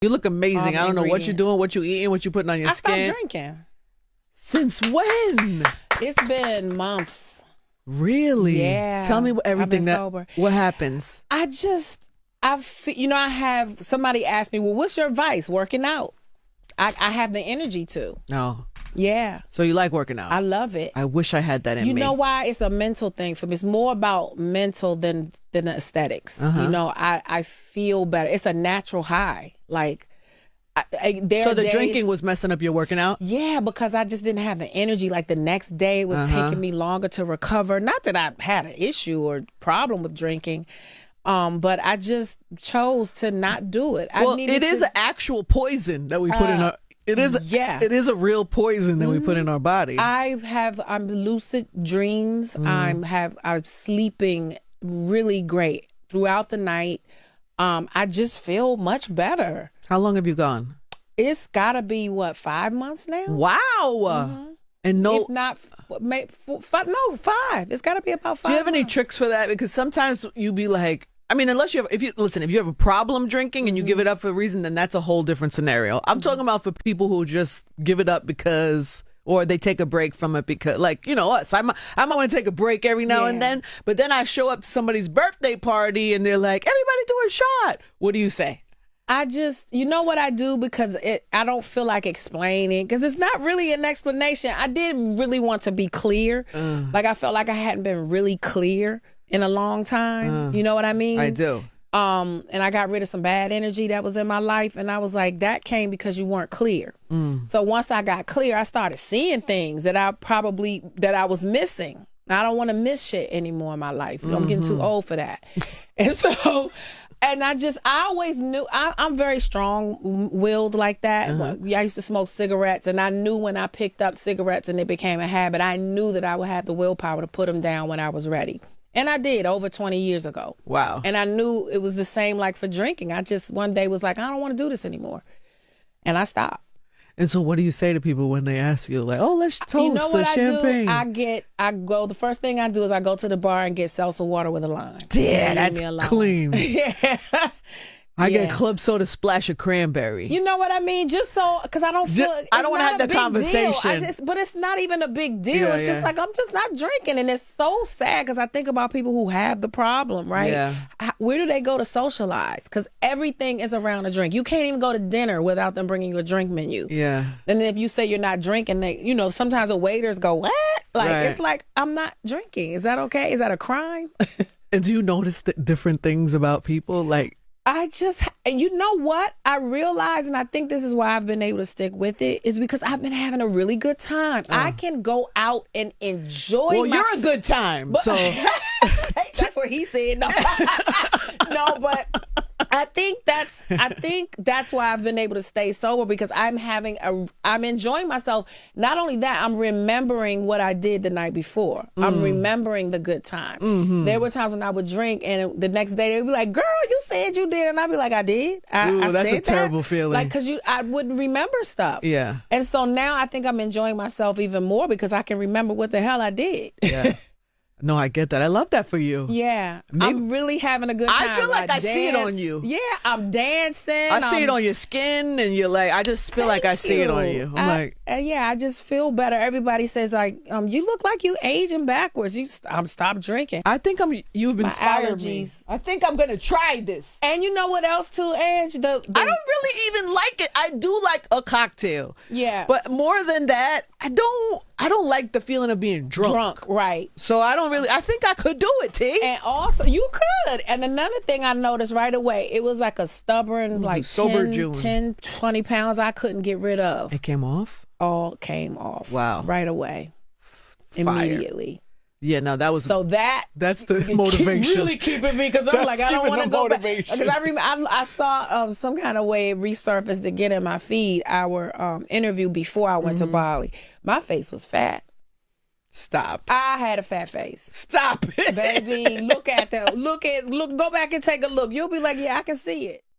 You look amazing. I don't know what you're ingredients. doing, what you eating, what you putting on your I skin. stopped drinking. Since when? It's been months. Really? Yeah. Tell me everything been that sober. what happens. I have somebody asked me, well, what's your vice? Working out. I have the energy to. No. Yeah. So you like working out? I love it. I wish I had that in me. You know why? It's a mental thing for me. It's more about mental than the aesthetics. You know, I feel better. It's a natural high. Like, so the drinking was messing up your working out? Yeah, because I just didn't have the energy. Like the next day, it was taking me longer to recover. Not that I had an issue or problem with drinking, but I just chose to not do it. Well, it is an actual poison that we put in our. It is. Yeah. It is a real poison that we put in our body. I'm lucid dreams. I'm sleeping really great throughout the night. I just feel much better. How long have you gone? It's gotta be 5 months now? Wow. And no, if not, no, 5. It's gotta be about 5. Do you have any months. tricks for that? Because sometimes you be like, I mean, unless you have, if you have a problem drinking and you give it up for a reason, then that's a whole different scenario. I'm talking about for people who just give it up because, or they take a break from it because, like, you know us. I might want to take a break every now and then, but then I show up to somebody's birthday party and they're like, everybody do a shot. What do you say? I just, you know what I do, because I don't feel like explaining, because it's not really an explanation. I did really want to be clear. Like I felt like I hadn't been really clear in a long time. You know what I mean? I do. And I got rid of some bad energy that was in my life, and I was like, that came because you weren't clear. So once I got clear, I started seeing things that I was missing. I don't want to miss shit anymore in my life. I'm getting too old for that. And so, and I always knew, I'm very strong-willed like that. I used to smoke cigarettes, and I knew when I picked up cigarettes and it became a habit, I knew that I would have the willpower to put them down when I was ready. And I did over 20 years ago. Wow. And I knew it was the same like for drinking. I just one day was like, I don't want to do this anymore. And I stopped. And so what do you say to people when they ask you, like, oh, let's toast you know what champagne? The first thing I do is I go to the bar and get seltzer water with a lime. Yeah, that's clean. Yeah. I get club soda splash of cranberry. You know what I mean? Just so, because I don't feel, I don't want to have that conversation. But it's not even a big deal. It's just like, I'm just not drinking. And it's so sad because I think about people who have the problem, right? Yeah. Where do they go to socialize? Because everything is around a drink. You can't even go to dinner without them bringing you a drink menu. Yeah. And then if you say you're not drinking, sometimes the waiters go, what? Like, It's like, I'm not drinking. Is that okay? Is that a crime? And do you notice different things about people? Like, you know what? I realize, and I think this is why I've been able to stick with it, is because I've been having a really good time. I can go out and enjoy. Well, you're a good time. So that's what he said. No, no, but I think that's why I've been able to stay sober, because I'm enjoying myself. Not only that, I'm remembering what I did the night before. I'm remembering the good time. There were times when I would drink and the next day they'd be like, girl, you said you did. And I'd be like, I did. I that's said a terrible feeling. Like, because I wouldn't remember stuff. Yeah. And so now I think I'm enjoying myself even more because I can remember what the hell I did. Yeah. No, I get that. I love that for you. Yeah. I'm really having a good time. I feel like I see it on you. Yeah, I'm dancing. I see it on your skin, and you're like, I just feel like I see it on you. I just feel better. Everybody says, like, you look like you aging backwards. I'm stopped drinking. I think you've inspired me. I think I'm going to try this. And you know what else too, Ange? I don't really even like it. I do like a cocktail. Yeah. But more than that, I don't like the feeling of being drunk. Right. So I think I could do it, T. And also, you could. And another thing I noticed right away, it was like a stubborn, like sober 10, 20 pounds I couldn't get rid of. It came off? All came off. Wow. Right away. Fire. Immediately. Yeah, no, that was that's the motivation. Really keeping me, because I'm like, I don't want to go back. Because I saw some kind of way it resurfaced again in my feed, our interview before I went to Bali. My face was fat. Stop. I had a fat face. Stop it. Baby, go back and take a look. You'll be like, yeah, I can see it.